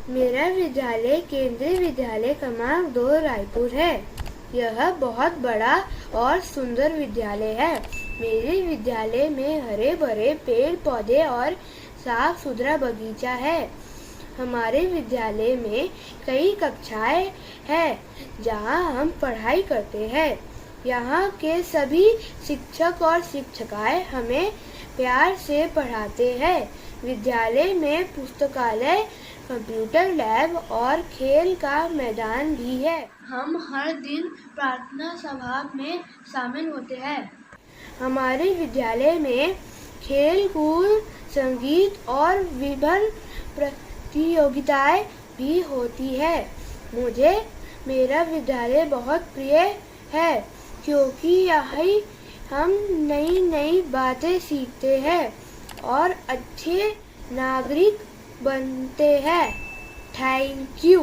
मेरा विद्यालय केंद्रीय विद्यालय क्रमांक 2 रायपुर है। यह बहुत बड़ा और सुंदर विद्यालय है। मेरे विद्यालय में हरे भरे पेड़ पौधे और साफ सुथरा बगीचा है। हमारे विद्यालय में कई कक्षाएं हैं जहां हम पढ़ाई करते हैं। यहाँ के सभी शिक्षक और शिक्षिकाएं हमें प्यार से पढ़ाते हैं। विद्यालय में पुस्तकालय, कंप्यूटर लैब और खेल का मैदान भी है। हम हर दिन प्रार्थना सभा में शामिल होते हैं। हमारे विद्यालय में खेल कूद, संगीत और विभिन्न प्रतियोगिताएं भी होती है। मुझे मेरा विद्यालय बहुत प्रिय है क्योंकि यही हम नई नई बातें सीखते हैं और अच्छे नागरिक बनते हैं। Thank you.